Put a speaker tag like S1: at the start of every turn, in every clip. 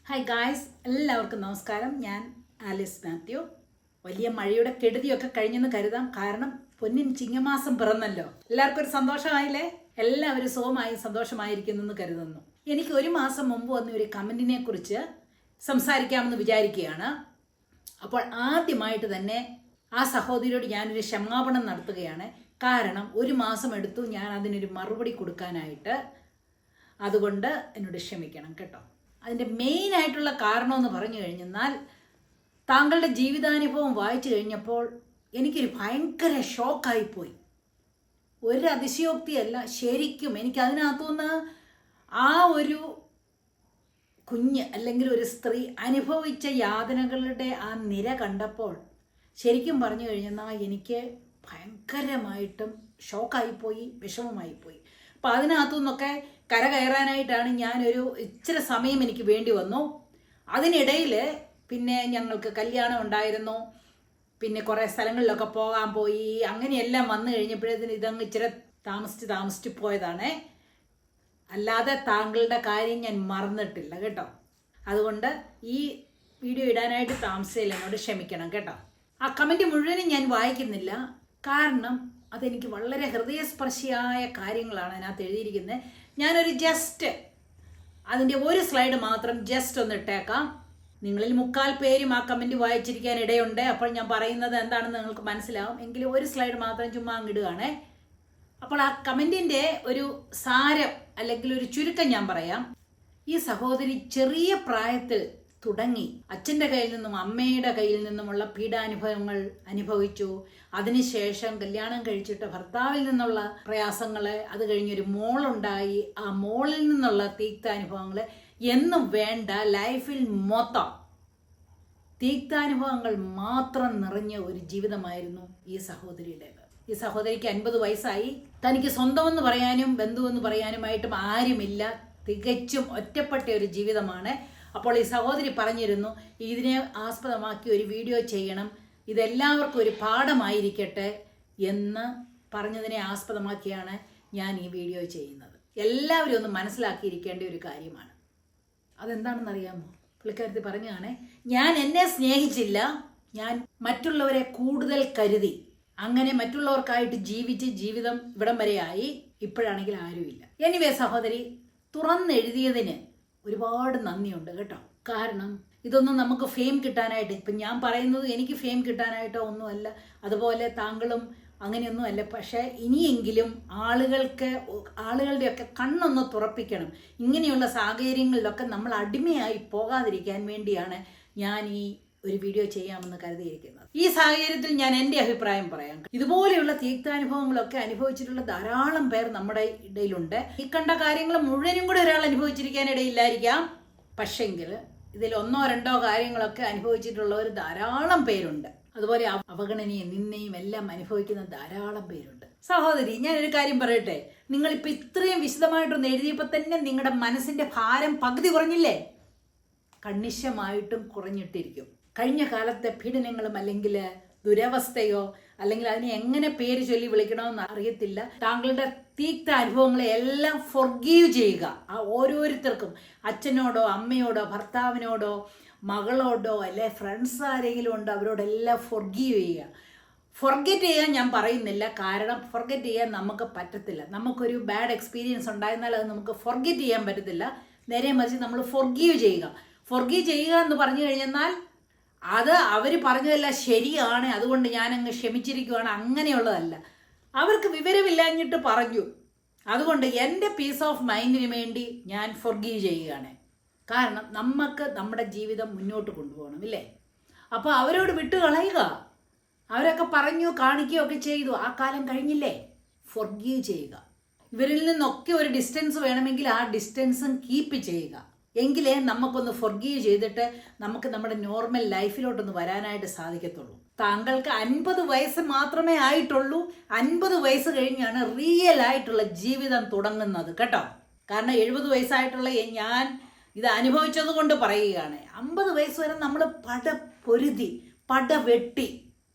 S1: Hi guys, എല്ലാവർക്കും നമസ്കാരം. ഞാൻ ആലിസ് മാത്യു. വലിയ മഴയുടെ കെടുതിയൊക്കെ കഴിഞ്ഞെന്ന് കരുതാം. കാരണം പൊന്നിൻ ചിങ്ങമാസം പിറന്നല്ലോ. എല്ലാവർക്കും ഒരു സന്തോഷമായില്ലേ? എല്ലാവരും സുഖമായി സന്തോഷമായിരിക്കുന്നു എന്ന് കരുതുന്നു. എനിക്ക് ഒരു മാസം മുമ്പ് വന്ന ഒരു കമന്റിനെ കുറിച്ച് സംസാരിക്കാമെന്ന് വിചാരിക്കുകയാണ്. അപ്പോൾ ആദ്യമായിട്ട് തന്നെ ആ സഹോദരിയോട് ഞാനൊരു ക്ഷമാപണം നടത്തുകയാണ്. കാരണം ഒരു മാസം എടുത്തു ഞാൻ അതിനൊരു മറുപടി കൊടുക്കാനായിട്ട്. അതുകൊണ്ട് എന്നോട് ക്ഷമിക്കണം കേട്ടോ. അതിൻ്റെ മെയിനായിട്ടുള്ള കാരണമെന്ന് പറഞ്ഞു കഴിഞ്ഞാൽ, താങ്കളുടെ ജീവിതാനുഭവം വായിച്ചു കഴിഞ്ഞപ്പോൾ എനിക്കൊരു ഭയങ്കര ഷോക്കായിപ്പോയി. ഒരു അതിശയോക്തിയല്ല, ശരിക്കും എനിക്കതിനകത്തുനിന്ന് ആ ഒരു കുഞ്ഞ് അല്ലെങ്കിൽ ഒരു സ്ത്രീ അനുഭവിച്ച യാതനകളുടെ ആ നിര കണ്ടപ്പോൾ ശരിക്കും പറഞ്ഞു കഴിഞ്ഞാൽ എനിക്ക് ഭയങ്കരമായിട്ടും ഷോക്കായിപ്പോയി, വിഷമമായിപ്പോയി. അപ്പം അതിനകത്തു നിന്നൊക്കെ കരകയറാനായിട്ടാണ് ഞാനൊരു ഇച്ചിരി സമയം എനിക്ക് വേണ്ടി വന്നു. അതിനിടയിൽ പിന്നെ ഞങ്ങൾക്ക് കല്യാണം ഉണ്ടായിരുന്നു, പിന്നെ കുറേ സ്ഥലങ്ങളിലൊക്കെ പോകാൻ പോയി, അങ്ങനെയെല്ലാം വന്നു കഴിഞ്ഞപ്പോഴത്തേന് ഇതങ്ങ് ഇച്ചിരി താമസിച്ച് പോയതാണേ. അല്ലാതെ താങ്കളുടെ കാര്യം ഞാൻ മറന്നിട്ടില്ല കേട്ടോ. അതുകൊണ്ട് ഈ വീഡിയോ ഇടാനായിട്ട് താമസിച്ചില്ല, എന്നോട് ക്ഷമിക്കണം കേട്ടോ. ആ കമൻറ്റ് മുഴുവനും ഞാൻ വായിക്കുന്നില്ല, കാരണം അതെനിക്ക് വളരെ ഹൃദയസ്പർശിയായ കാര്യങ്ങളാണ് അതിനകത്ത് എഴുതിയിരിക്കുന്നത്. ഞാനൊരു ജസ്റ്റ് അതിൻ്റെ ഒരു സ്ലൈഡ് മാത്രം ജസ്റ്റ് ഒന്ന് ഇട്ടേക്കാം. നിങ്ങളിൽ 3/4 പേരും ആ കമൻറ്റ് വായിച്ചിരിക്കാൻ ഇടയുണ്ട്. അപ്പോൾ ഞാൻ പറയുന്നത് എന്താണെന്ന് നിങ്ങൾക്ക് മനസ്സിലാവും. എങ്കിലും ഒരു സ്ലൈഡ് മാത്രം ചുമ്മാ അങ്ങിടുകയാണേ. അപ്പോൾ ആ കമൻറ്റിൻ്റെ ഒരു സാരം അല്ലെങ്കിൽ ഒരു ചുരുക്കം ഞാൻ പറയാം. ഈ സഹോദരി ചെറിയ പ്രായത്തിൽ തുടങ്ങി അച്ഛൻ്റെ കയ്യിൽ നിന്നും അമ്മയുടെ കയ്യിൽ നിന്നുമുള്ള പീഡാനുഭവങ്ങൾ അനുഭവിച്ചു. അതിനുശേഷം കല്യാണം കഴിച്ചിട്ട് ഭർത്താവിൽ നിന്നുള്ള പ്രയാസങ്ങൾ, അത് കഴിഞ്ഞൊരു മോളുണ്ടായി, ആ മോളിൽ നിന്നുള്ള തീക്താനുഭവങ്ങൾ എന്നും വേണ്ട ലൈഫിൽ മൊത്തം തീക്താനുഭവങ്ങൾ മാത്രം നിറഞ്ഞ ഒരു ജീവിതമായിരുന്നു ഈ സഹോദരിയുടേത്. ഈ സഹോദരിക്ക് 50 വയസ്സായി. തനിക്ക് സ്വന്തമെന്ന് പറയാനും ബന്ധുവെന്ന് പറയാനുമായിട്ടും ആരുമില്ല. തികച്ചും ഒറ്റപ്പെട്ട ഒരു ജീവിതമാണ്. അപ്പോൾ ഈ സഹോദരി പറഞ്ഞിരുന്നു, ഇതിനെ ആസ്പദമാക്കി ഒരു വീഡിയോ ചെയ്യണം, ഇതെല്ലാവർക്കും ഒരു പാഠമായിരിക്കട്ടെ എന്ന് പറഞ്ഞതിനെ ആസ്പദമാക്കിയാണ് ഞാൻ ഈ വീഡിയോ ചെയ്യുന്നത്. എല്ലാവരും ഒന്ന് മനസ്സിലാക്കിയിരിക്കേണ്ട ഒരു കാര്യമാണ്. അതെന്താണെന്നറിയാമോ? പുള്ളിക്കാരത്തി പറഞ്ഞാണ്, ഞാൻ എന്നെ സ്നേഹിച്ചില്ല, ഞാൻ മറ്റുള്ളവരെ കൂടുതൽ കരുതി, അങ്ങനെ മറ്റുള്ളവർക്കായിട്ട് ജീവിച്ച് ജീവിതം ഇവിടം വരെയായി. ഇപ്പോഴാണെങ്കിൽ ആരുമില്ല. എനിവേ സഹോദരി, തുറന്നെഴുതിയതിന് ഒരുപാട് നന്ദിയുണ്ട് കേട്ടോ. കാരണം ഇതൊന്നും നമുക്ക് ഫെയിം കിട്ടാനായിട്ട്, ഇപ്പം ഞാൻ പറയുന്നത് എനിക്ക് ഫെയിം കിട്ടാനായിട്ടോ ഒന്നുമല്ല, അതുപോലെ താങ്കളും അങ്ങനെയൊന്നും അല്ല. പക്ഷേ ഇനിയെങ്കിലും ആളുകളുടെയൊക്കെ കണ്ണൊന്ന് തുറപ്പിക്കണം. ഇങ്ങനെയുള്ള സാഹചര്യങ്ങളിലൊക്കെ നമ്മൾ അടിമയായി പോകാതിരിക്കാൻ വേണ്ടിയാണ് ഞാൻ ഈ ഒരു വീഡിയോ ചെയ്യാമെന്ന് കരുതിയിരിക്കുന്നത്. ഈ സാഹചര്യത്തിൽ ഞാൻ എൻ്റെ അഭിപ്രായം പറയാം. ഇതുപോലെയുള്ള തീക്താനുഭവങ്ങളൊക്കെ അനുഭവിച്ചിട്ടുള്ള ധാരാളം പേർ നമ്മുടെ ഇടയിലുണ്ട്. ഈ കണ്ട കാര്യങ്ങൾ മുഴുവനും കൂടെ ഒരാൾ അനുഭവിച്ചിരിക്കാനിടയില്ലായിരിക്കാം. പക്ഷെങ്കിൽ ഇതിൽ 1-2 കാര്യങ്ങളൊക്കെ അനുഭവിച്ചിട്ടുള്ളവർ ധാരാളം പേരുണ്ട്. അതുപോലെ അവഗണനയും നിന്നയും എല്ലാം അനുഭവിക്കുന്ന ധാരാളം പേരുണ്ട്. സഹോദരി, ഞാനൊരു കാര്യം പറയട്ടെ. നിങ്ങളിപ്പോൾ ഇത്രയും വിശദമായിട്ടൊന്ന് എഴുതിയപ്പോൾ തന്നെ നിങ്ങളുടെ മനസ്സിന്റെ ഭാരം പകുതി കുറഞ്ഞില്ലേ? കണിശമായിട്ടും കുറഞ്ഞിട്ടിരിക്കും. കഴിഞ്ഞ കാലത്തെ പീഡനങ്ങളും അല്ലെങ്കിൽ ദുരവസ്ഥയോ അല്ലെങ്കിൽ അതിനെ എങ്ങനെ പേര് ചൊല്ലി വിളിക്കണമെന്ന് അറിയത്തില്ല. താങ്കളുടെ തീക്ത അനുഭവങ്ങളെ എല്ലാം ഫൊർഗീവ് ചെയ്യുക. ആ ഓരോരുത്തർക്കും, അച്ഛനോടോ അമ്മയോടോ ഭർത്താവിനോടോ മകളോടോ അല്ലെ ഫ്രണ്ട്സ് ആരെങ്കിലും ഉണ്ടോ അവരോടെല്ലാം ഫൊർഗീവ് ചെയ്യുക. ഫൊർഗെറ്റ് ചെയ്യാൻ ഞാൻ പറയുന്നില്ല, കാരണം ഫൊർഗെറ്റ് ചെയ്യാൻ നമുക്ക് പറ്റത്തില്ല. നമുക്കൊരു ബാഡ് എക്സ്പീരിയൻസ് ഉണ്ടായിരുന്നാൽ അത് നമുക്ക് ഫൊർഗെറ്റ് ചെയ്യാൻ പറ്റത്തില്ല. നേരെ മറിച്ച് നമ്മൾ ഫൊർഗീവ് ചെയ്യുക. ഫൊർഗീവ് ചെയ്യുക എന്ന് പറഞ്ഞു കഴിഞ്ഞാൽ അത് അവർ പറഞ്ഞതെല്ലാം ശരിയാണ്, അതുകൊണ്ട് ഞാനങ്ങ് ക്ഷമിച്ചിരിക്കുകയാണ്, അങ്ങനെയുള്ളതല്ല. അവർക്ക് വിവരമില്ലാഞ്ഞിട്ട് പറഞ്ഞു, അതുകൊണ്ട് എൻ്റെ പീസ് ഓഫ് മൈൻഡിന് വേണ്ടി ഞാൻ ഫൊർഗീവ് ചെയ്യുകയാണ്. കാരണം നമുക്ക് നമ്മുടെ ജീവിതം മുന്നോട്ട് കൊണ്ടുപോകണം, ഇല്ലേ? അപ്പോൾ അവരോട് വിട്ടുകളയുക. അവരൊക്കെ പറഞ്ഞു കാണിക്കുകയൊക്കെ ചെയ്തു, ആ കാലം കഴിഞ്ഞില്ലേ? ഫൊർഗീവ് ചെയ്യുക. ഇവരിൽ നിന്നൊക്കെ ഒരു ഡിസ്റ്റൻസ് വേണമെങ്കിൽ ആ ഡിസ്റ്റൻസും കീപ്പ് ചെയ്യുക. എങ്കിലേ നമുക്കൊന്ന് ഫൊർഗീവ് ചെയ്തിട്ട് നമുക്ക് നമ്മുടെ നോർമൽ ലൈഫിലോട്ടൊന്ന് വരാനായിട്ട് സാധിക്കത്തുള്ളൂ. താങ്കൾക്ക് 50 വയസ്സ് മാത്രമേ ആയിട്ടുള്ളൂ. 50 വയസ്സ് കഴിഞ്ഞാണ് റിയൽ ആയിട്ടുള്ള ജീവിതം തുടങ്ങുന്നത് കേട്ടോ. കാരണം 70 വയസ്സായിട്ടുള്ള ഞാൻ ഇത് അനുഭവിച്ചത് കൊണ്ട് പറയുകയാണ്. 50 വയസ്സ് വരെ നമ്മൾ പടപൊരുതി പടവെട്ടി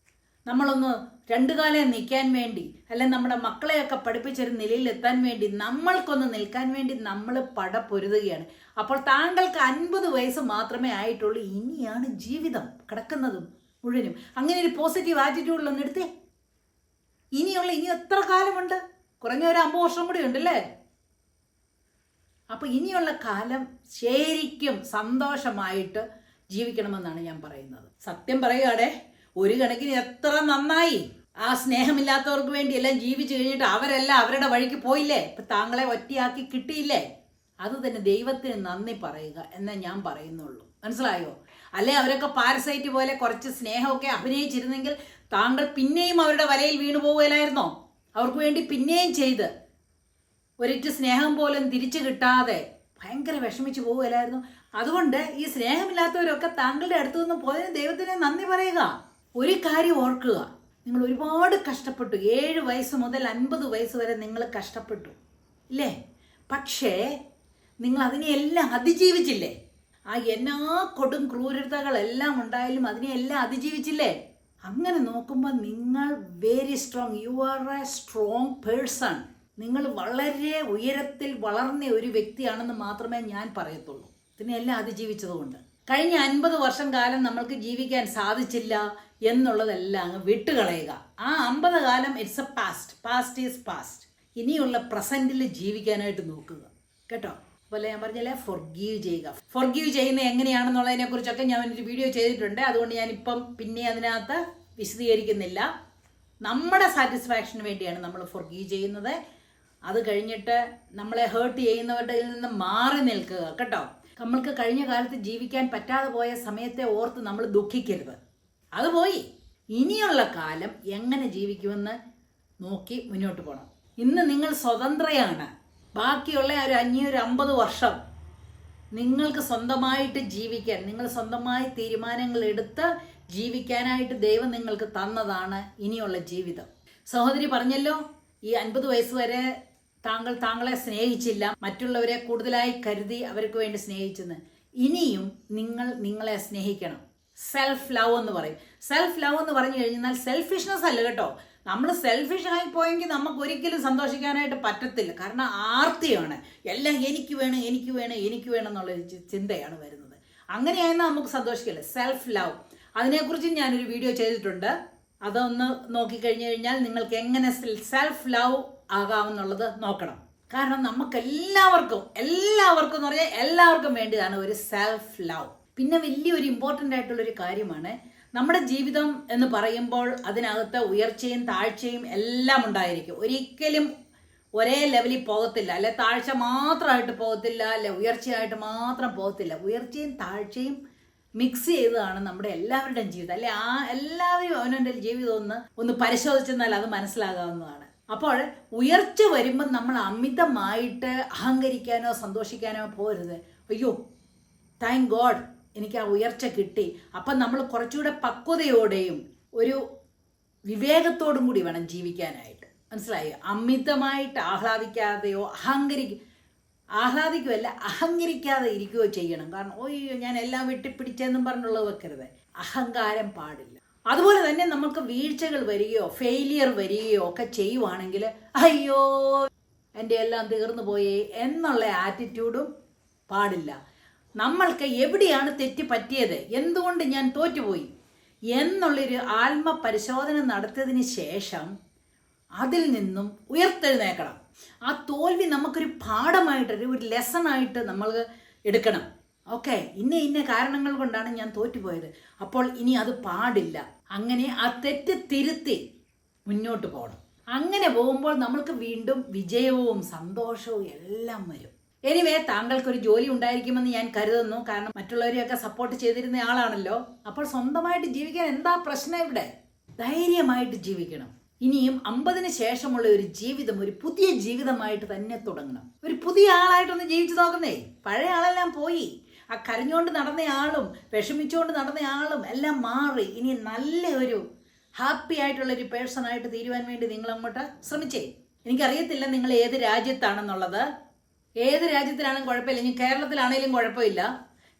S1: നമ്മളൊന്ന് രണ്ടു കാലം നിൽക്കാൻ വേണ്ടി, അല്ലെ നമ്മുടെ മക്കളെയൊക്കെ പഠിപ്പിച്ചൊരു നിലയിൽ എത്താൻ വേണ്ടി, നമ്മൾക്കൊന്ന് നിൽക്കാൻ വേണ്ടി നമ്മൾ പടപൊരുതുകയാണ്. അപ്പോൾ താങ്കൾക്ക് 50 വയസ്സ് മാത്രമേ ആയിട്ടുള്ളൂ. ഇനിയാണ് ജീവിതം കിടക്കുന്നതും മുഴുവനും. അങ്ങനെ ഒരു പോസിറ്റീവ് ആറ്റിറ്റ്യൂഡിലൊന്നും എടുത്തേ. ഇനി എത്ര കാലമുണ്ട്? കുറഞ്ഞ ഒരു 50 വർഷം കൂടി ഉണ്ടല്ലേ. അപ്പൊ ഇനിയുള്ള കാലം ശരിക്കും സന്തോഷമായിട്ട് ജീവിക്കണമെന്നാണ് ഞാൻ പറയുന്നത്. സത്യം പറയുകയാണെ, ഒരു കണക്കിന് എത്ര നന്നായി. ആ സ്നേഹമില്ലാത്തവർക്ക് വേണ്ടി എല്ലാം ജീവിച്ചു കഴിഞ്ഞിട്ട് അവരെല്ലാം അവരുടെ വഴിക്ക് പോയില്ലേ. ഇപ്പൊ താങ്കളെ ഒറ്റയാക്കി കിട്ടിയില്ലേ. അത് തന്നെ ദൈവത്തിന് നന്ദി പറയുക എന്നേ ഞാൻ പറയുന്നുള്ളൂ. മനസ്സിലായോ? അല്ലെ അവരൊക്കെ പാരസൈറ്റ് പോലെ കുറച്ച് സ്നേഹമൊക്കെ അഭിനയിച്ചിരുന്നെങ്കിൽ താങ്കൾ പിന്നെയും അവരുടെ വലയിൽ വീണു പോവുകയില്ലായിരുന്നോ? അവർക്ക് വേണ്ടി പിന്നെയും ചെയ്ത് ഒരിറ്റ് സ്നേഹം പോലും തിരിച്ചു കിട്ടാതെ ഭയങ്കര വിഷമിച്ചു പോവുകയില്ലായിരുന്നു. അതുകൊണ്ട് ഈ സ്നേഹമില്ലാത്തവരൊക്കെ താങ്കളുടെ അടുത്തു നിന്ന് പോയതിന് ദൈവത്തിന് നന്ദി പറയുക. ഒരു കാര്യം ഓർക്കുക, നിങ്ങൾ ഒരുപാട് കഷ്ടപ്പെട്ടു. 7 വയസ്സ് മുതൽ 50 വയസ്സ് വരെ നിങ്ങൾ കഷ്ടപ്പെട്ടു ഇല്ലേ? പക്ഷേ നിങ്ങൾ അതിനെയെല്ലാം അതിജീവിച്ചില്ലേ? ആ എല്ലാ കൊടും ക്രൂരതകളെല്ലാം ഉണ്ടായാലും അതിനെയെല്ലാം അതിജീവിച്ചില്ലേ? അങ്ങനെ നോക്കുമ്പോൾ നിങ്ങൾ very strong. You are A strong person. നിങ്ങൾ വളരെ ഉയരത്തിൽ വളർന്ന ഒരു വ്യക്തിയാണെന്ന് മാത്രമേ ഞാൻ പറയത്തുള്ളൂ. ഇതിനെല്ലാം അതിജീവിച്ചതുകൊണ്ട്. കഴിഞ്ഞ 50 വർഷം കാലം നമ്മൾക്ക് ജീവിക്കാൻ സാധിച്ചില്ല എന്നുള്ളതെല്ലാം അങ്ങ് വിട്ടുകളയുക. ആ 50 കാലം it's A past. Past is past. ഇനിയുള്ള പ്രസന്റിൽ ജീവിക്കാനായിട്ട് നോക്കുക കേട്ടോ. അതുപോലെ ഞാൻ പറഞ്ഞല്ലേ, ഫൊർഗീവ് ചെയ്യുക. ഫൊർഗീവ് ചെയ്യുന്നത് എങ്ങനെയാണെന്നുള്ളതിനെ കുറിച്ചൊക്കെ ഞാൻ ഒരു വീഡിയോ ചെയ്തിട്ടുണ്ട്. അതുകൊണ്ട് ഞാനിപ്പം പിന്നെ അതിനകത്ത് വിശദീകരിക്കുന്നില്ല. നമ്മുടെ സാറ്റിസ്ഫാക്ഷന് വേണ്ടിയാണ് നമ്മൾ ഫൊർഗീവ് ചെയ്യുന്നത്. അത് കഴിഞ്ഞിട്ട് നമ്മളെ ഹേർട്ട് ചെയ്യുന്നവരുടെ നിന്ന് മാറി നിൽക്കുക കേട്ടോ. നമ്മൾക്ക് കഴിഞ്ഞ കാലത്ത് ജീവിക്കാൻ പറ്റാതെ പോയ സമയത്തെ ഓർത്ത് നമ്മൾ ദുഃഖിക്കരുത്. അത് പോയി. ഇനിയുള്ള കാലം എങ്ങനെ ജീവിക്കുമെന്ന് നോക്കി മുന്നോട്ട് പോകണം. ഇന്ന് നിങ്ങൾ സ്വതന്ത്രയാണ്. ബാക്കിയുള്ള ഒരു 550 വർഷം നിങ്ങൾക്ക് സ്വന്തമായിട്ട് ജീവിക്കാൻ, നിങ്ങൾ സ്വന്തമായി തീരുമാനങ്ങൾ എടുത്ത് ജീവിക്കാനായിട്ട് ദൈവം നിങ്ങൾക്ക് തന്നതാണ് ഇനിയുള്ള ജീവിതം. സഹോദരി പറഞ്ഞല്ലോ, ഈ 50 വയസ്സ് വരെ താങ്കളെ സ്നേഹിച്ചില്ല, മറ്റുള്ളവരെ കൂടുതലായി കരുതി അവർക്ക് വേണ്ടി സ്നേഹിച്ചെന്ന്. ഇനിയും നിങ്ങളെ സ്നേഹിക്കണം. സെൽഫ് ലവ് എന്ന് പറയും. സെൽഫ് ലവ് എന്ന് പറഞ്ഞു കഴിഞ്ഞാൽ സെൽഫിഷ്നെസ് അല്ല കേട്ടോ. നമ്മൾ സെൽഫിഷ് ആയി പോയെങ്കിൽ നമുക്ക് ഒരിക്കലും സന്തോഷിക്കാനായിട്ട് പറ്റത്തില്ല. കാരണം ആർത്തിയാണ്. എല്ലാം എനിക്ക് വേണം എനിക്ക് വേണം എനിക്ക് വേണം എന്നുള്ളൊരു ചിന്തയാണ് വരുന്നത്. അങ്ങനെയായിരുന്നാൽ നമുക്ക് സന്തോഷിക്കില്ല. സെൽഫ് ലവ്, അതിനെക്കുറിച്ച് ഞാനൊരു വീഡിയോ ചെയ്തിട്ടുണ്ട്. അതൊന്ന് നോക്കിക്കഴിഞ്ഞു കഴിഞ്ഞാൽ നിങ്ങൾക്ക് എങ്ങനെ സെൽഫ് ലവ് ആകാമെന്നുള്ളത് നോക്കണം. കാരണം നമുക്ക് എല്ലാവർക്കും എന്ന് പറഞ്ഞാൽ എല്ലാവർക്കും വേണ്ടിയതാണ് ഒരു സെൽഫ് ലവ്. പിന്നെ വലിയൊരു ഇമ്പോർട്ടൻ്റ് ആയിട്ടുള്ളൊരു കാര്യമാണ്, നമ്മുടെ ജീവിതം എന്ന് പറയുമ്പോൾ അതിനകത്ത് ഉയർച്ചയും താഴ്ചയും എല്ലാം ഉണ്ടായിരിക്കും. ഒരിക്കലും ഒരേ ലെവലിൽ പോകത്തില്ല. അല്ലെ താഴ്ച മാത്രമായിട്ട് പോകത്തില്ല, അല്ലെ ഉയർച്ചയായിട്ട് മാത്രം പോകത്തില്ല. ഉയർച്ചയും താഴ്ചയും മിക്സ് ചെയ്തതാണ് നമ്മുടെ എല്ലാവരുടെയും ജീവിതം. അല്ലെ എല്ലാവരും അവനവൻ്റെ ജീവിതം ഒന്ന് പരിശോധിച്ചെന്നാൽ അത് മനസ്സിലാകാവുന്നതാണ്. അപ്പോൾ ഉയർച്ച വരുമ്പോൾ നമ്മൾ അമിതമായിട്ട് അഹങ്കരിക്കാനോ സന്തോഷിക്കാനോ പോരുത്. അയ്യോ താങ്ക് ഗോഡ് എനിക്ക് ആ ഉയർച്ച കിട്ടി. അപ്പം നമ്മൾ കുറച്ചുകൂടെ പക്വതയോടെയും ഒരു വിവേകത്തോടും കൂടി വേണം ജീവിക്കാനായിട്ട്. മനസ്സിലായോ? അമിതമായിട്ട് ആഹ്ലാദിക്കാതെയോ ആഹ്ലാദിക്കുകയല്ല, അഹങ്കരിക്കാതെ ഇരിക്കുകയോ ചെയ്യണം. കാരണം ഓയ്യോ ഞാൻ എല്ലാം വെട്ടിപ്പിടിച്ചെന്നും പറഞ്ഞുള്ളത് വെക്കരുത്. അഹങ്കാരം പാടില്ല. അതുപോലെ തന്നെ നമുക്ക് വീഴ്ചകൾ വരികയോ ഫെയിലിയർ വരികയോ ഒക്കെ ചെയ്യുവാണെങ്കിൽ അയ്യോ എൻ്റെ എല്ലാം തീർന്നു പോയേ എന്നുള്ള ആറ്റിറ്റ്യൂഡും പാടില്ല. നമ്മൾക്ക് എവിടെയാണ് തെറ്റ് പറ്റിയത്, എന്തുകൊണ്ട് ഞാൻ തോറ്റുപോയി എന്നുള്ളൊരു ആത്മപരിശോധന നടത്തിയതിന് ശേഷം അതിൽ നിന്നും ഉയർത്തെഴുന്നേക്കണം. ആ തോൽവി നമുക്കൊരു പാഠമായിട്ട് ഒരു ലെസണായിട്ട് നമ്മൾ എടുക്കണം. ഓക്കെ, ഇന്ന കാരണങ്ങൾ കൊണ്ടാണ് ഞാൻ തോറ്റുപോയത്, അപ്പോൾ ഇനി അത് പാടില്ല. അങ്ങനെ ആ തെറ്റ് തിരുത്തി മുന്നോട്ട് പോകണം. അങ്ങനെ പോകുമ്പോൾ നമ്മൾക്ക് വീണ്ടും വിജയവും സന്തോഷവും എല്ലാം വരും. എനിവേ, താങ്കൾക്കൊരു ജോലി ഉണ്ടായിരിക്കുമെന്ന് ഞാൻ കരുതുന്നു. കാരണം മറ്റുള്ളവരെയൊക്കെ സപ്പോർട്ട് ചെയ്തിരുന്ന ആളാണല്ലോ. അപ്പോൾ സ്വന്തമായിട്ട് ജീവിക്കാൻ എന്താ പ്രശ്നം ഇവിടെ? ധൈര്യമായിട്ട് ജീവിക്കണം. ഇനിയും 50-ന് ശേഷമുള്ള ഒരു ജീവിതം ഒരു പുതിയ ജീവിതമായിട്ട് തന്നെ തുടങ്ങണം. ഒരു പുതിയ ആളായിട്ടൊന്ന് ജീവിച്ചു നോക്കുന്നേ. പഴയ ആളെല്ലാം പോയി. ആ കരഞ്ഞുകൊണ്ട് നടന്ന ആളും വിഷമിച്ചുകൊണ്ട് നടന്ന ആളും എല്ലാം മാറി. ഇനി നല്ല ഒരു ഹാപ്പി ആയിട്ടുള്ളൊരു പേഴ്സണായിട്ട് തീരുവാൻ വേണ്ടി നിങ്ങൾ അങ്ങോട്ട് ശ്രമിച്ചേ. എനിക്കറിയത്തില്ല നിങ്ങൾ ഏത് രാജ്യത്താണെന്നുള്ളത്. ഏത് രാജ്യത്തിലാണെങ്കിലും കുഴപ്പമില്ല. ഇനി കേരളത്തിലാണെങ്കിലും കുഴപ്പമില്ല.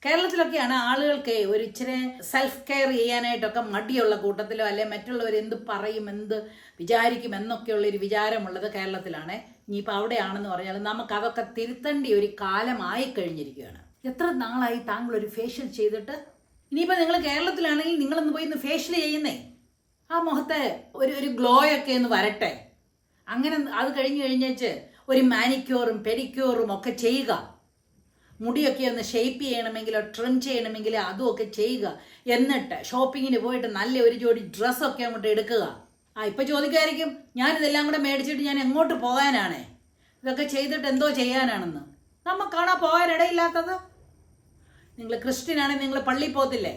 S1: കേരളത്തിലൊക്കെയാണ് ആളുകൾക്ക് ഒരു ഇച്ചിരി സെൽഫ് കെയർ ചെയ്യാനായിട്ടൊക്കെ മടിയുള്ള കൂട്ടത്തിലോ അല്ലെ മറ്റുള്ളവർ എന്ത് പറയും എന്ത് വിചാരിക്കും എന്നൊക്കെയുള്ളൊരു വിചാരമുള്ളത് കേരളത്തിലാണ്. ഇനിയിപ്പോൾ അവിടെയാണെന്ന് പറഞ്ഞാൽ നമുക്കതൊക്കെ തിരുത്തേണ്ട ഒരു കാലമായി കഴിഞ്ഞിരിക്കുകയാണ്. എത്ര നാളായി താങ്കൾ ഒരു ഫേഷ്യൽ ചെയ്തിട്ട്? ഇനിയിപ്പോൾ നിങ്ങൾ കേരളത്തിലാണെങ്കിൽ നിങ്ങളൊന്ന് പോയി ഇന്ന് ഫേഷ്യൽ ചെയ്യുന്നേ, ആ മുഖത്തെ ഒരു ഗ്ലോ ഒക്കെ ഒന്ന് വരട്ടെ. അങ്ങനെ അത് കഴിഞ്ഞേച്ച് ഒരു മാനിക്യൂറും പെഡിക്യൂറും ഒക്കെ ചെയ്യുക. മുടിയൊക്കെ ഒന്ന് ഷേപ്പ് ചെയ്യണമെങ്കിലോ ട്രിം ചെയ്യണമെങ്കിലോ അതുമൊക്കെ ചെയ്യുക. എന്നിട്ട് ഷോപ്പിങ്ങിന് പോയിട്ട് നല്ല ഒരു ജോഡി ഡ്രസ്സൊക്കെ അങ്ങോട്ട് എടുക്കുക. ഇപ്പം ചോദിക്കായിരിക്കും, ഞാനിതെല്ലാം കൂടെ മേടിച്ചിട്ട് ഞാൻ എങ്ങോട്ട് പോകാനാണ്, ഇതൊക്കെ ചെയ്തിട്ട് എന്തോ ചെയ്യാനാണെന്ന്. നമുക്കാണോ പോകാനിടയില്ലാത്തത്? നിങ്ങൾ ക്രിസ്ത്യനാണെങ്കിൽ നിങ്ങൾ പള്ളിയിൽ പോകത്തില്ലേ?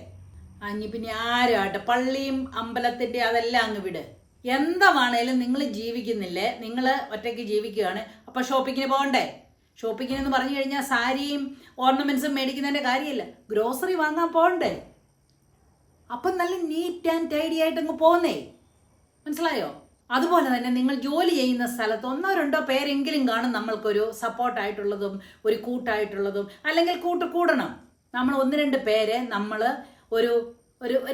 S1: ഇനി പിന്നെ ആരുമായിട്ട് പള്ളിയും അമ്പലത്തിൻ്റെ അതെല്ലാം അങ്ങ് വിട്. എന്താണേലും നിങ്ങൾ ജീവിക്കുന്നില്ലേ, നിങ്ങൾ ഒറ്റയ്ക്ക് ജീവിക്കുകയാണ്. അപ്പം ഷോപ്പിങ്ങിന് പോകണ്ടേ? ഷോപ്പിങ്ങിന് എന്ന് പറഞ്ഞു കഴിഞ്ഞാൽ സാരിയും ഓർണമെന്റ്സും മേടിക്കുന്നതിൻ്റെ കാര്യമില്ല, ഗ്രോസറി വാങ്ങാൻ പോകണ്ടേ? അപ്പം നല്ല നീറ്റ് ആൻഡ് ടൈഡി ആയിട്ട് അങ്ങ് പോകുന്നേ, മനസ്സിലായോ? അതുപോലെ തന്നെ നിങ്ങൾ ജോലി ചെയ്യുന്ന സ്ഥലത്ത് 1-2 പേരെങ്കിലും കാണും നമ്മൾക്കൊരു സപ്പോർട്ടായിട്ടുള്ളതും ഒരു കൂട്ടായിട്ടുള്ളതും. അല്ലെങ്കിൽ കൂടണം. നമ്മൾ 1-2 പേരെ നമ്മൾ ഒരു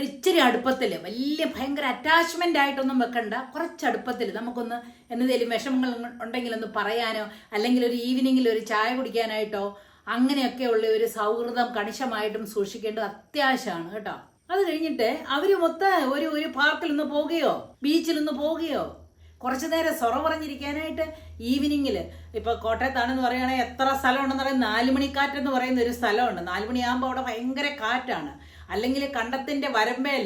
S1: ഇച്ചിരി അടുപ്പത്തിൽ, വലിയ ഭയങ്കര അറ്റാച്ച്മെൻ്റ് ആയിട്ടൊന്നും വെക്കണ്ട, കുറച്ച് അടുപ്പത്തിൽ നമുക്കൊന്ന് എന്തെങ്കിലും വിഷമങ്ങൾ ഉണ്ടെങ്കിലൊന്ന് പറയാനോ അല്ലെങ്കിൽ ഒരു ഈവനിങ്ങിൽ ഒരു ചായ കുടിക്കാനായിട്ടോ അങ്ങനെയൊക്കെയുള്ള ഒരു സൗഹൃദം കണിശമായിട്ടും സൂക്ഷിക്കേണ്ടത് അത്യാവശ്യമാണ് കേട്ടോ. അത് കഴിഞ്ഞിട്ട് അവർ മൊത്തം ഒരു പാർക്കിലൊന്ന് പോവുകയോ ബീച്ചിലൊന്ന് പോവുകയോ കുറച്ചു നേരം സൊറ പറഞ്ഞിരിക്കാനായിട്ട് ഈവനിങ്ങിൽ, ഇപ്പോൾ കോട്ടയത്താണെന്ന് പറയുകയാണെങ്കിൽ എത്ര സ്ഥലമുണ്ടെന്ന് പറയുന്നത് 4 മണിക്കാറ്റെന്ന് പറയുന്ന ഒരു സ്ഥലമുണ്ട്. 4 മണിയാകുമ്പോൾ അവിടെ ഭയങ്കര കാറ്റാണ്. അല്ലെങ്കിൽ കണ്ടത്തിൻ്റെ വരമ്പേൽ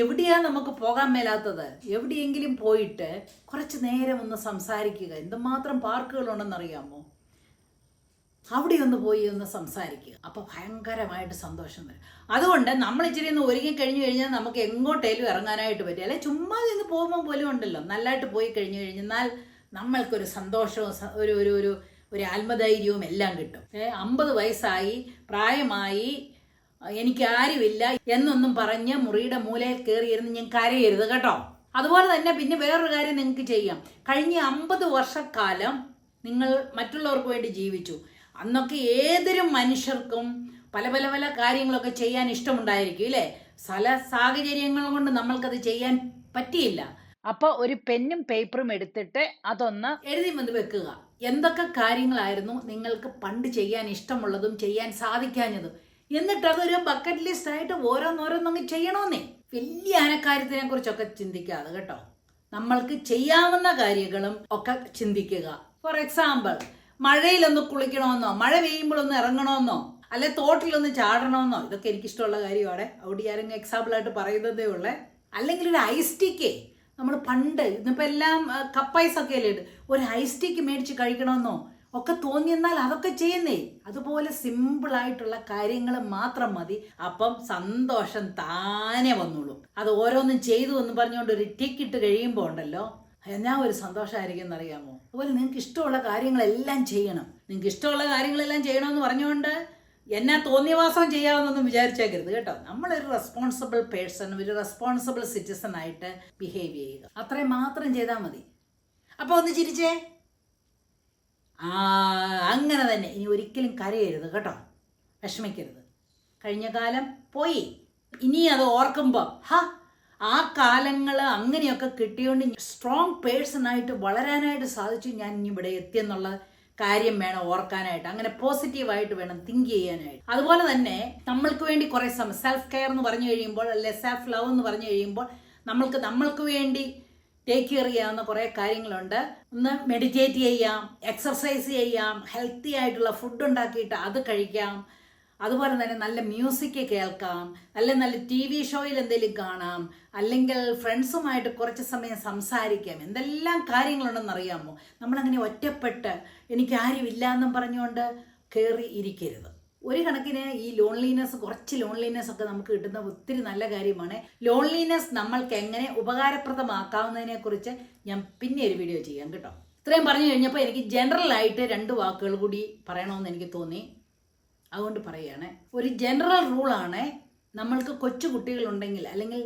S1: എവിടെയാണ് നമുക്ക് പോകാൻ മേലാത്തത്? എവിടെയെങ്കിലും പോയിട്ട് കുറച്ച് നേരം ഒന്ന് സംസാരിക്കുക. എന്തുമാത്രം പാർക്കുകളുണ്ടെന്നറിയാമോ? അവിടെ ഒന്ന് പോയി ഒന്ന് സംസാരിക്കുക. അപ്പോൾ ഭയങ്കരമായിട്ട് സന്തോഷം വരും. അതുകൊണ്ട് നമ്മൾ ഇച്ചിരി ഒന്ന് ഒരുങ്ങി കഴിഞ്ഞു കഴിഞ്ഞാൽ നമുക്ക് എങ്ങോട്ടേലും ഇറങ്ങാനായിട്ട് പറ്റും. അല്ലെ ചുമ്മാ നിന്ന് പോകുമ്പോൾ പോലും ഉണ്ടല്ലോ, നല്ലതായിട്ട് പോയി കഴിഞ്ഞു കഴിഞ്ഞാൽ നമ്മൾക്കൊരു സന്തോഷവും ഒരു ആത്മധൈര്യവും എല്ലാം കിട്ടും. 50 വയസ്സായി പ്രായമായി എനിക്ക് ആരുമില്ല എന്നൊന്നും പറഞ്ഞ് മുറിയുടെ മൂലയിൽ കയറിയിരുന്ന് ഞാൻ കരയരുത് കേട്ടോ. അതുപോലെ തന്നെ പിന്നെ വേറൊരു കാര്യം നിങ്ങൾക്ക് ചെയ്യാം. കഴിഞ്ഞ 50 വർഷക്കാലം നിങ്ങൾ മറ്റുള്ളവർക്ക് വേണ്ടി ജീവിച്ചു. അന്നൊക്കെ ഏതൊരു മനുഷ്യർക്കും പല കാര്യങ്ങളൊക്കെ ചെയ്യാൻ ഇഷ്ടമുണ്ടായിരിക്കും ഇല്ലേ? സാഹചര്യങ്ങൾ കൊണ്ട് നമ്മൾക്കത് ചെയ്യാൻ പറ്റിയില്ല. അപ്പൊ ഒരു പെന്നും പേപ്പറും എടുത്തിട്ട് അതൊന്ന് എഴുതി വന്ന് വെക്കുക. എന്തൊക്കെ കാര്യങ്ങളായിരുന്നു നിങ്ങൾക്ക് പണ്ട് ചെയ്യാൻ ഇഷ്ടമുള്ളതും ചെയ്യാൻ സാധിക്കാഞ്ഞതും, എന്നിട്ട് അതൊരു ബക്കറ്റ് ലിസ്റ്റ് ആയിട്ട് ഓരോന്നോരോന്നങ്ങ് ചെയ്യണമെന്നേ. വലിയ അനക്കാര്യത്തിനെ കുറിച്ചൊക്കെ ചിന്തിക്കാതെ കേട്ടോ, നമ്മൾക്ക് ചെയ്യാവുന്ന കാര്യങ്ങളും ഒക്കെ ചിന്തിക്കുക. ഫോർ എക്സാമ്പിൾ, മഴയിലൊന്ന് കുളിക്കണമെന്നോ, മഴ പെയ്യുമ്പോഴൊന്ന് ഇറങ്ങണമെന്നോ, അല്ലെ തോട്ടിലൊന്ന് ചാടണമെന്നോ, ഇതൊക്കെ എനിക്കിഷ്ടമുള്ള കാര്യമാണ്. അവിടെ ആരെങ്കിലും എക്സാമ്പിളായിട്ട് പറയുന്നതേ ഉള്ളേ. അല്ലെങ്കിൽ ഒരു ഐസ് ടീക്കേ, നമ്മൾ പണ്ട് ഇന്നിപ്പോൾ എല്ലാം കപ്പൈസൊക്കെ അല്ലേ ഇട്ട്, ഒരു ഐസ് ടീക്ക് മേടിച്ച് കഴിക്കണമെന്നോ ഒക്കെ തോന്നിയെന്നാൽ അതൊക്കെ ചെയ്യുന്നേ. അതുപോലെ സിമ്പിളായിട്ടുള്ള കാര്യങ്ങൾ മാത്രം മതി, അപ്പം സന്തോഷം താനെ വന്നോളും. അത് ഓരോന്നും ചെയ്തു എന്ന് പറഞ്ഞുകൊണ്ട് ഒരു ടിക്കിട്ട് കഴിയുമ്പോൾ ഉണ്ടല്ലോ എന്നാ ഒരു സന്തോഷമായിരിക്കും എന്നറിയാമോ? അതുപോലെ നിങ്ങൾക്ക് ഇഷ്ടമുള്ള കാര്യങ്ങളെല്ലാം ചെയ്യണം. നിങ്ങൾക്ക് ഇഷ്ടമുള്ള കാര്യങ്ങളെല്ലാം ചെയ്യണമെന്ന് പറഞ്ഞുകൊണ്ട് എന്നാ തോന്നിയവാസം ചെയ്യാമെന്നൊന്നും വിചാരിച്ചേക്കരുത് കേട്ടോ. നമ്മളൊരു റെസ്പോൺസിബിൾ പേഴ്സൺ, ഒരു റെസ്പോൺസിബിൾ സിറ്റിസൺ ആയിട്ട് ബിഹേവ് ചെയ്യുക, അത്രയും മാത്രം ചെയ്താൽ മതി. അപ്പോൾ ഒന്ന് ചിരിച്ചേ. അങ്ങനെ തന്നെ. ഇനി ഒരിക്കലും കരയരുത് കേട്ടോ, വിഷമിക്കരുത്. കഴിഞ്ഞ കാലം പോയി, ഇനി അത് ഓർക്കുമ്പോൾ ആ കാലങ്ങൾ അങ്ങനെയൊക്കെ കിട്ടിയോണ്ട് സ്ട്രോങ് പേഴ്സണായിട്ട് വളരാനായിട്ട് സാധിച്ചു. ഞാൻ ഇനി ഇവിടെ എത്തിയെന്നുള്ള കാര്യം വേണം ഓർക്കാനായിട്ട്. അങ്ങനെ പോസിറ്റീവായിട്ട് വേണം തിങ്ക് ചെയ്യാനായിട്ട്. അതുപോലെ തന്നെ നമ്മൾക്ക് വേണ്ടി കുറേ സമയം സെൽഫ് കെയർ എന്ന് പറഞ്ഞു കഴിയുമ്പോൾ, അല്ലെ സെൽഫ് ലവ് എന്ന് പറഞ്ഞു കഴിയുമ്പോൾ നമ്മൾക്ക് വേണ്ടി ടേക്ക് കെയർ ചെയ്യാവുന്ന കുറേ കാര്യങ്ങളുണ്ട്. ഒന്ന് മെഡിറ്റേറ്റ് ചെയ്യാം, എക്സർസൈസ് ചെയ്യാം, ഹെൽത്തി ആയിട്ടുള്ള ഫുഡ് ഉണ്ടാക്കിയിട്ട് അത് കഴിക്കാം. അതുപോലെ തന്നെ നല്ല മ്യൂസിക് കേൾക്കാം, നല്ല TV ഷോയിൽ എന്തെങ്കിലും കാണാം, അല്ലെങ്കിൽ ഫ്രണ്ട്സുമായിട്ട് കുറച്ച് സമയം സംസാരിക്കാം. എന്തെല്ലാം കാര്യങ്ങളുണ്ടെന്ന് അറിയാമോ? നമ്മളങ്ങനെ ഒറ്റപ്പെട്ട് എനിക്ക് ആരുമില്ല എന്നും പറഞ്ഞുകൊണ്ട് കയറി ഇരിക്കരുത്. ഒരു കണക്കിന് ഈ കുറച്ച് ലോൺലിനെസ് ഒക്കെ നമുക്ക് കിട്ടുന്ന ഒത്തിരി നല്ല കാര്യമാണ്. ലോൺലിനെസ് നമ്മൾക്ക് എങ്ങനെ ഉപകാരപ്രദമാക്കാവുന്നതിനെ കുറിച്ച് ഞാൻ പിന്നെ ഒരു വീഡിയോ ചെയ്യാം കേട്ടോ. ഇത്രയും പറഞ്ഞു കഴിഞ്ഞപ്പോൾ എനിക്ക് ജനറലായിട്ട് 2 വാക്കുകൾ കൂടി പറയണമെന്ന് എനിക്ക് തോന്നി, അതുകൊണ്ട് പറയുകയാണ്. ഒരു ജനറൽ റൂളാണ്, നമ്മൾക്ക് കൊച്ചു കുട്ടികളുണ്ടെങ്കിൽ അല്ലെങ്കിൽ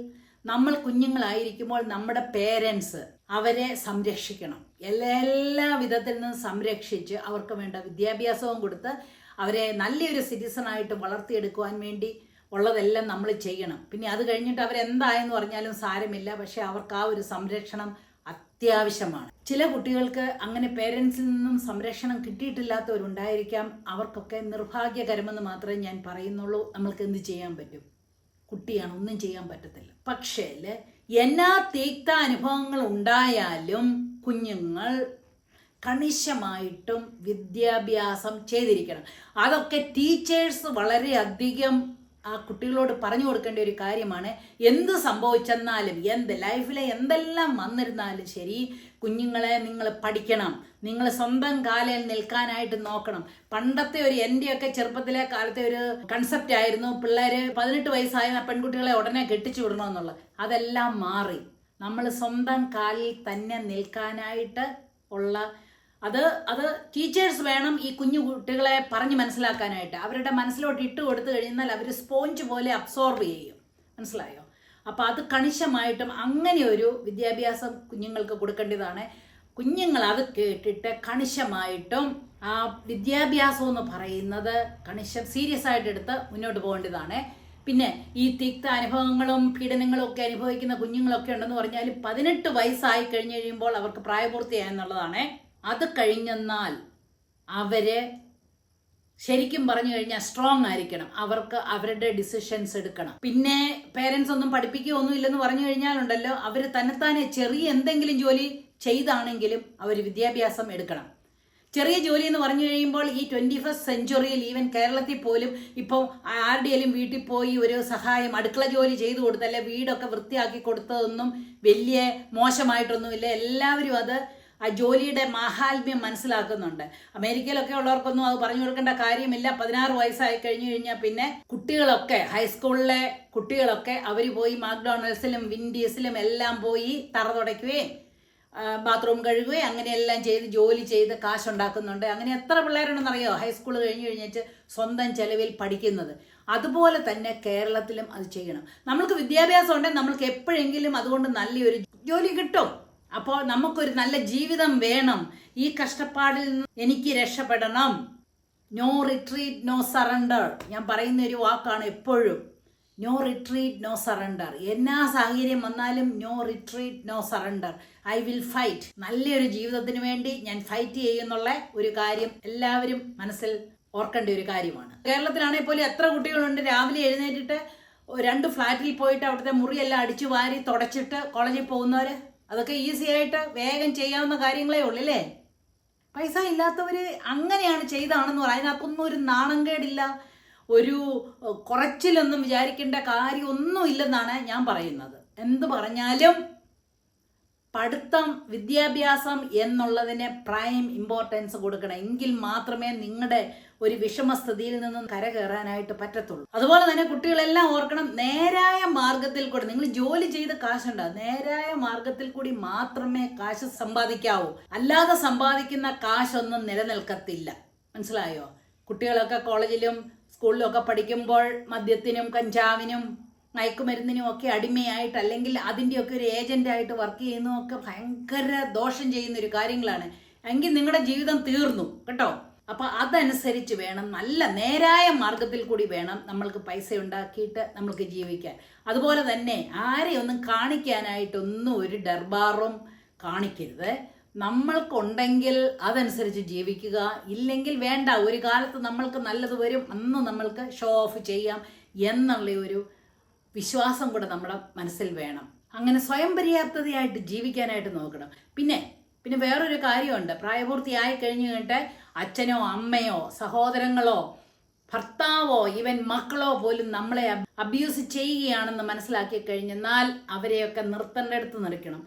S1: നമ്മൾ കുഞ്ഞുങ്ങളായിരിക്കുമ്പോൾ നമ്മുടെ പേരൻസ് അവരെ സംരക്ഷിക്കണം. എല്ലാ വിധത്തിൽ നിന്നും സംരക്ഷിച്ച് അവർക്ക് വേണ്ട വിദ്യാഭ്യാസവും കൊടുത്ത് അവരെ നല്ലൊരു സിറ്റിസണായിട്ട് വളർത്തിയെടുക്കുവാൻ വേണ്ടി ഉള്ളതെല്ലാം നമ്മൾ ചെയ്യണം. പിന്നെ അത് കഴിഞ്ഞിട്ട് അവരെന്തായെന്ന് പറഞ്ഞാലും സാരമില്ല, പക്ഷെ അവർക്ക് ആ ഒരു സംരക്ഷണം അത്യാവശ്യമാണ്. ചില കുട്ടികൾക്ക് അങ്ങനെ പേരൻസിൽ നിന്നും സംരക്ഷണം കിട്ടിയിട്ടില്ലാത്തവരുണ്ടായിരിക്കാം. അവർക്കൊക്കെ നിർഭാഗ്യകരമെന്ന് മാത്രമേ ഞാൻ പറയുന്നുള്ളൂ. നമ്മൾക്ക് എന്ത് ചെയ്യാൻ പറ്റും? കുട്ടിയാണ്, ഒന്നും ചെയ്യാൻ പറ്റത്തില്ല. പക്ഷേ എന്നാ തീക്ത അനുഭവങ്ങൾ ഉണ്ടായാലും കുഞ്ഞുങ്ങൾ കണിശമായിട്ടും വിദ്യാഭ്യാസം ചെയ്തിരിക്കണം. അതൊക്കെ ടീച്ചേഴ്സ് വളരെയധികം ആ കുട്ടികളോട് പറഞ്ഞു കൊടുക്കേണ്ട ഒരു കാര്യമാണ്. എന്ത് സംഭവിച്ചെന്നാലും, എന്ത് ലൈഫിലെ എന്തെല്ലാം വന്നിരുന്നാലും ശരി, കുഞ്ഞുങ്ങളെ നിങ്ങൾ പഠിക്കണം, നിങ്ങൾ സ്വന്തം കാലിൽ നിൽക്കാനായിട്ട് നോക്കണം. പണ്ടത്തെ എൻ്റെയൊക്കെ ചെറുപ്പത്തിലെ കാലത്തെ ഒരു കൺസെപ്റ്റ് ആയിരുന്നു, പിള്ളേർ 18 വയസ്സായ പെൺകുട്ടികളെ ഉടനെ കെട്ടിച്ചു വിടണമെന്നുള്ളത്. അതെല്ലാം മാറി. നമ്മൾ സ്വന്തം കാലിൽ തന്നെ നിൽക്കാനായിട്ട് ഉള്ള അത് ടീച്ചേഴ്സ് വേണം ഈ കുഞ്ഞു കുട്ടികളെ പറഞ്ഞ് മനസ്സിലാക്കാനായിട്ട്. അവരുടെ മനസ്സിലോട്ട് ഇട്ട് കൊടുത്തു കഴിഞ്ഞാൽ അവർ സ്പോഞ്ച് പോലെ അബ്സോർബ് ചെയ്യും. മനസ്സിലായോ? അപ്പോൾ അത് കണിശമായിട്ടും അങ്ങനെ ഒരു വിദ്യാഭ്യാസം കുഞ്ഞുങ്ങൾക്ക് കൊടുക്കേണ്ടതാണ്. കുഞ്ഞുങ്ങൾ അത് കേട്ടിട്ട് കണിശമായിട്ടും ആ വിദ്യാഭ്യാസം എന്ന് പറയുന്നത് സീരിയസ് ആയിട്ട് എടുത്ത് മുന്നോട്ട് പോകേണ്ടതാണ്. പിന്നെ ഈ തിക്ത അനുഭവങ്ങളും പീഡനങ്ങളും ഒക്കെ അനുഭവിക്കുന്ന കുഞ്ഞുങ്ങളൊക്കെ ഉണ്ടെന്ന് പറഞ്ഞാൽ 18 വയസ്സായി കഴിഞ്ഞ് കഴിയുമ്പോൾ അവർക്ക് പ്രായപൂർത്തിയായെന്നുള്ളതാണ്. അത് കഴിഞ്ഞെന്നാൽ അവര് ശരിക്കും പറഞ്ഞു കഴിഞ്ഞാൽ സ്ട്രോങ് ആയിരിക്കണം. അവർക്ക് അവരുടെ ഡിസിഷൻസ് എടുക്കണം. പിന്നെ പേരൻസ് ഒന്നും പഠിപ്പിക്കുകയൊന്നും ഇല്ലെന്ന് പറഞ്ഞു കഴിഞ്ഞാലുണ്ടല്ലോ, അവർ തന്നെത്താനെ ചെറിയ എന്തെങ്കിലും ജോലി ചെയ്താണെങ്കിലും അവർ വിദ്യാഭ്യാസം എടുക്കണം. ചെറിയ ജോലി എന്ന് പറഞ്ഞു കഴിയുമ്പോൾ ഈ 21st സെഞ്ച്വറിയിൽ ഈവൻ കേരളത്തിൽ പോലും ഇപ്പോൾ ആരുടെയും വീട്ടിൽ പോയി ഒരു സഹായം അടുക്കള ജോലി ചെയ്തു കൊടുത്തല്ലേ, വീടൊക്കെ വൃത്തിയാക്കി കൊടുത്തതൊന്നും വലിയ മോശമായിട്ടൊന്നുമില്ല. എല്ലാവരും അത് ആ ജോലിയുടെ മാഹാത്മ്യം മനസ്സിലാക്കുന്നുണ്ട്. അമേരിക്കയിലൊക്കെ ഉള്ളവർക്കൊന്നും അത് പറഞ്ഞു കൊടുക്കേണ്ട കാര്യമില്ല. 16 വയസ്സായി കഴിഞ്ഞു കഴിഞ്ഞാൽ പിന്നെ കുട്ടികളൊക്കെ, ഹൈസ്കൂളിലെ കുട്ടികളൊക്കെ അവർ പോയി മാക്ഡൊണാൾഡ്സിലും വിൻഡീസിലും എല്ലാം പോയി തറ തുടയ്ക്കുകയും ബാത്റൂം കഴുകുകയും അങ്ങനെയെല്ലാം ചെയ്ത് ജോലി ചെയ്ത് കാശുണ്ടാക്കുന്നുണ്ട്. അങ്ങനെ എത്ര പിള്ളേരുണ്ടെന്നറിയോ ഹൈസ്കൂൾ കഴിഞ്ഞ് കഴിഞ്ഞിട്ട് സ്വന്തം ചെലവിൽ പഠിക്കുന്നത്. അതുപോലെ തന്നെ കേരളത്തിലും അത് ചെയ്യണം. നമ്മൾക്ക് വിദ്യാഭ്യാസം ഉണ്ടെങ്കിൽ നമ്മൾക്ക് എപ്പോഴെങ്കിലും അതുകൊണ്ട് നല്ലൊരു ജോലി കിട്ടും. അപ്പോൾ നമുക്കൊരു നല്ല ജീവിതം വേണം. ഈ കഷ്ടപ്പാടിൽ നിന്ന് എനിക്ക് രക്ഷപ്പെടണം. No retreat no surrender. ഞാൻ പറയുന്ന ഒരു വാക്കാണ് എപ്പോഴും. No retreat no surrender. എന്നാ സാഹചര്യം വന്നാലും no retreat no surrender. I will fight. നല്ലൊരു ജീവിതത്തിന് വേണ്ടി ഞാൻ ഫൈറ്റ് ചെയ്യുന്നുള്ള ഒരു കാര്യം എല്ലാവരും മനസ്സിൽ ഓർക്കേണ്ട ഒരു കാര്യമാണ്. കേരളത്തിലാണെങ്കിൽ പോലും എത്ര കുട്ടികളുണ്ട് രാവിലെ എഴുന്നേറ്റിട്ട് 2 ഫ്ലാറ്റിൽ പോയിട്ട് അവിടുത്തെ മുറിയെല്ലാം അടിച്ചു വാരി തുടച്ചിട്ട് കോളേജിൽ പോകുന്നവർ. അതൊക്കെ ഈസി ആയിട്ട് വേഗം ചെയ്യാവുന്ന കാര്യങ്ങളേ ഉള്ളൂ അല്ലേ? പൈസ ഇല്ലാത്തവർ അങ്ങനെയാണ് ചെയ്താണെന്ന് പറയാം. അതിനകത്തൊന്നും ഒരു നാണംകേടില്ല, ഒരു കുറച്ചിലൊന്നും വിചാരിക്കേണ്ട കാര്യമൊന്നും ഇല്ലെന്നാണ് ഞാൻ പറയുന്നത്. എന്ത് പറഞ്ഞാലും പഠിത്തം, വിദ്യാഭ്യാസം എന്നുള്ളതിന് പ്രൈം ഇമ്പോർട്ടൻസ് കൊടുക്കണം. എങ്കിൽ മാത്രമേ നിങ്ങളുടെ ഒരു വിഷമസ്ഥിതിയിൽ നിന്നും കരകയറാനായിട്ട് പറ്റത്തുള്ളൂ. അതുപോലെ തന്നെ കുട്ടികളെല്ലാം ഓർക്കണം, നേരായ മാർഗത്തിൽ കൂടി നിങ്ങൾ ജോലി ചെയ്ത് കാശുണ്ടാകും. നേരായ മാർഗത്തിൽ കൂടി മാത്രമേ കാശ് സമ്പാദിക്കാവൂ. അല്ലാതെ സമ്പാദിക്കുന്ന കാശൊന്നും നിലനിൽക്കത്തില്ല. മനസ്സിലായോ? കുട്ടികളൊക്കെ കോളേജിലും സ്കൂളിലും ഒക്കെ പഠിക്കുമ്പോൾ മദ്യത്തിനും കഞ്ചാവിനും മയക്കുമരുന്നിനും ഒക്കെ അടിമയായിട്ട് അല്ലെങ്കിൽ അതിൻ്റെയൊക്കെ ഒരു ഏജന്റായിട്ട് വർക്ക് ചെയ്യുന്നതൊക്കെ ഭയങ്കര ദോഷം ചെയ്യുന്ന ഒരു കാര്യങ്ങളാണ്. എങ്കിൽ നിങ്ങളുടെ ജീവിതം തീർന്നു കേട്ടോ. അപ്പൊ അതനുസരിച്ച് വേണം, നല്ല നേരായ മാർഗത്തിൽ കൂടി വേണം നമ്മൾക്ക് പൈസ ഉണ്ടാക്കിയിട്ട് നമ്മൾക്ക് ജീവിക്കാൻ. അതുപോലെ തന്നെ ആരെയൊന്നും കാണിക്കാനായിട്ടൊന്നും ഒരു ദർബാറും കാണിക്കരുത്. നമ്മൾക്കുണ്ടെങ്കിൽ അതനുസരിച്ച് ജീവിക്കുക, ഇല്ലെങ്കിൽ വേണ്ട. ഒരു കാലത്ത് നമ്മൾക്ക് നല്ലത് വരും, അന്ന് നമ്മൾക്ക് ഷോ ഓഫ് ചെയ്യാം എന്നുള്ള ഒരു വിശ്വാസം കൂടെ നമ്മുടെ മനസ്സിൽ വേണം. അങ്ങനെ സ്വയം പര്യാപ്തതയായിട്ട് ജീവിക്കാനായിട്ട് നോക്കണം. പിന്നെ വേറൊരു കാര്യമുണ്ട്. പ്രായപൂർത്തിയായി കഴിഞ്ഞു കഴിഞ്ഞിട്ട് അച്ഛനോ അമ്മയോ സഹോദരങ്ങളോ ഭർത്താവോ ഈവൻ മക്കളോ പോലും നമ്മളെ അബ്യൂസ് ചെയ്യുകയാണെന്ന് മനസ്സിലാക്കി കഴിഞ്ഞാൽ അവരെയൊക്കെ നിർത്തേണ്ടടുത്ത് നിർത്തണം.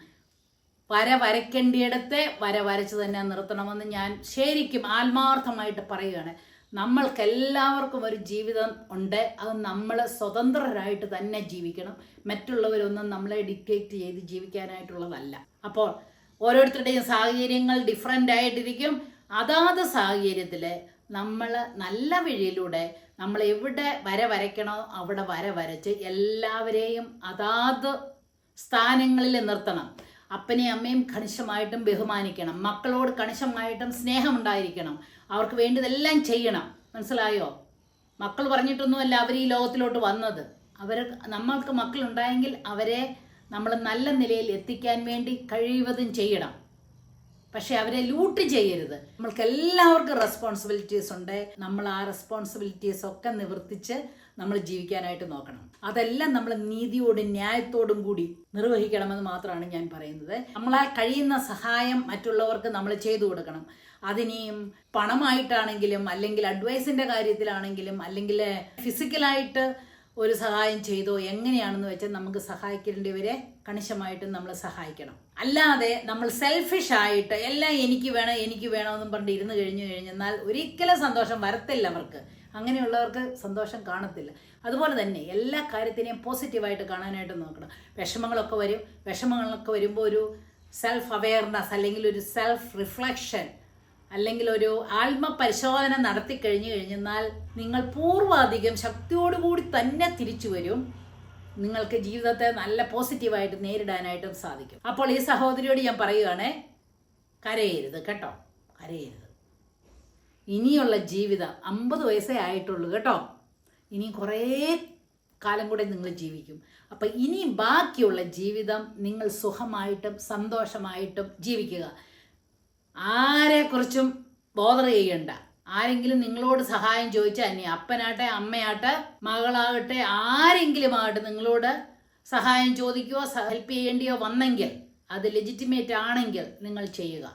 S1: വരയ്ക്കേണ്ടിയിടത്തെ വരച്ച് തന്നെ നിർത്തണമെന്ന് ഞാൻ ശരിക്കും ആത്മാർത്ഥമായിട്ട് പറയുകയാണ്. നമ്മൾക്കെല്ലാവർക്കും ഒരു ജീവിതം ഉണ്ട്. അത് നമ്മൾ സ്വതന്ത്രരായിട്ട് തന്നെ ജീവിക്കണം. മറ്റുള്ളവരൊന്നും നമ്മളെ ഡിക്റ്റേറ്റ് ചെയ്ത് ജീവിക്കാനായിട്ടുള്ളതല്ല. അപ്പോൾ ഓരോരുത്തരുടെയും സാഹചര്യങ്ങൾ ഡിഫറൻ്റ് ആയിട്ടിരിക്കും. അതാത് സാഹചര്യത്തിൽ നമ്മൾ നല്ല വഴിയിലൂടെ നമ്മൾ എവിടെ വരയ്ക്കണോ അവിടെ വരച്ച് എല്ലാവരെയും അതാത് സ്ഥാനങ്ങളിൽ നിർത്തണം. അപ്പനെയും അമ്മയും കണിശമായിട്ടും ബഹുമാനിക്കണം. മക്കളോട് കണിശമായിട്ടും സ്നേഹമുണ്ടായിരിക്കണം. അവർക്ക് വേണ്ടതെല്ലാം ചെയ്യണം. മനസ്സിലായോ? മക്കൾ പറഞ്ഞിട്ടൊന്നുമല്ല അവർ ഈ ലോകത്തിലോട്ട് വന്നത്. നമ്മൾക്ക് മക്കളുണ്ടായെങ്കിൽ അവരെ നമ്മൾ നല്ല നിലയിൽ എത്തിക്കാൻ വേണ്ടി കഴിവതും ചെയ്യണം. പക്ഷെ അവരെ ലൂട്ട് ചെയ്യരുത്. നമ്മൾക്ക് എല്ലാവർക്കും റെസ്പോൺസിബിലിറ്റീസ് ഉണ്ട്. നമ്മൾ ആ റെസ്പോൺസിബിലിറ്റീസ് ഒക്കെ നിവർത്തിച്ച് നമ്മൾ ജീവിക്കാനായിട്ട് നോക്കണം. അതെല്ലാം നമ്മൾ നീതിയോടും ന്യായത്തോടും കൂടി നിർവഹിക്കണമെന്ന് മാത്രമാണ് ഞാൻ പറയുന്നത്. നമ്മളാൽ കഴിയുന്ന സഹായം മറ്റുള്ളവർക്ക് നമ്മൾ ചെയ്തു കൊടുക്കണം. അതിനെയും പണമായിട്ടാണെങ്കിലും, അല്ലെങ്കിൽ അഡ്വൈസിന്റെ കാര്യത്തിലാണെങ്കിലും, അല്ലെങ്കിൽ ഫിസിക്കലായിട്ട് ഒരു സഹായം ചെയ്തോ, എങ്ങനെയാണെന്ന് വെച്ചാൽ നമുക്ക് സഹായിക്കേണ്ടവരെ കണിശമായിട്ടും നമ്മൾ സഹായിക്കണം. അല്ലാതെ നമ്മൾ സെൽഫിഷ് ആയിട്ട് എല്ലാം എനിക്ക് വേണമെന്നും പറഞ്ഞിട്ട് ഇരുന്ന് കഴിഞ്ഞാൽ ഒരിക്കലും സന്തോഷം വരത്തില്ല അവർക്ക്. അങ്ങനെയുള്ളവർക്ക് സന്തോഷം കാണത്തില്ല. അതുപോലെ തന്നെ എല്ലാ കാര്യത്തിനെയും പോസിറ്റീവായിട്ട് കാണാനായിട്ട് നോക്കണം. വിഷമങ്ങളൊക്കെ വരുമ്പോൾ ഒരു സെൽഫ് അവെയർനെസ്, അല്ലെങ്കിൽ ഒരു സെൽഫ് റിഫ്ലക്ഷൻ, അല്ലെങ്കിൽ ഒരു ആത്മപരിശോധന നടത്തി കഴിഞ്ഞാൽ നിങ്ങൾ പൂർവാധികം ശക്തിയോടുകൂടി തന്നെ തിരിച്ചു വരും. നിങ്ങൾക്ക് ജീവിതത്തെ നല്ല പോസിറ്റീവായിട്ട് നേരിടാനായിട്ടും സാധിക്കും. അപ്പോൾ ഈ സഹോദരിയോട് ഞാൻ പറയുകയാണേ, കരയരുത് കേട്ടോ, കരയരുത്. ഇനിയുള്ള ജീവിതം 50 വയസ്സേ ആയിട്ടുള്ളൂ കേട്ടോ. ഇനി കുറേ കാലം കൂടെ നിങ്ങൾ ജീവിക്കും. അപ്പം ഇനി ബാക്കിയുള്ള ജീവിതം നിങ്ങൾ സുഖമായിട്ടും സന്തോഷമായിട്ടും ജീവിക്കുക. ആരെക്കുറിച്ചും ബോധർ ചെയ്യണ്ട. ആരെങ്കിലും നിങ്ങളോട് സഹായം ചോദിച്ചാൽ, ഇനി അപ്പനാട്ടെ, അമ്മയാട്ടെ, മകളാകട്ടെ, ആരെങ്കിലും ആകട്ടെ നിങ്ങളോട് സഹായം ചോദിക്കുകയോ ഹെൽപ്പ് ചെയ്യേണ്ടിയോ വന്നെങ്കിൽ അത് ലെജിറ്റിമേറ്റ് ആണെങ്കിൽ നിങ്ങൾ ചെയ്യുക.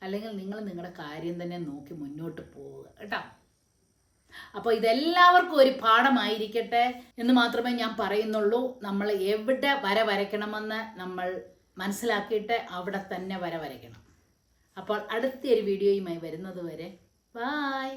S1: അല്ലെങ്കിൽ നിങ്ങൾ നിങ്ങളുടെ കാര്യം തന്നെ നോക്കി മുന്നോട്ട് പോവുക കേട്ടോ. അപ്പോൾ ഇതെല്ലാവർക്കും ഒരു പാഠമായിരിക്കട്ടെ എന്ന് മാത്രമേ ഞാൻ പറയുന്നുള്ളൂ. നമ്മൾ എവിടെ വരയ്ക്കണമെന്ന് നമ്മൾ മനസ്സിലാക്കിയിട്ട് അവിടെ തന്നെ വരയ്ക്കണം. അപ്പോൾ അടുത്തൊരു വീഡിയോയുമായി വരുന്നത് വരെ ബൈ.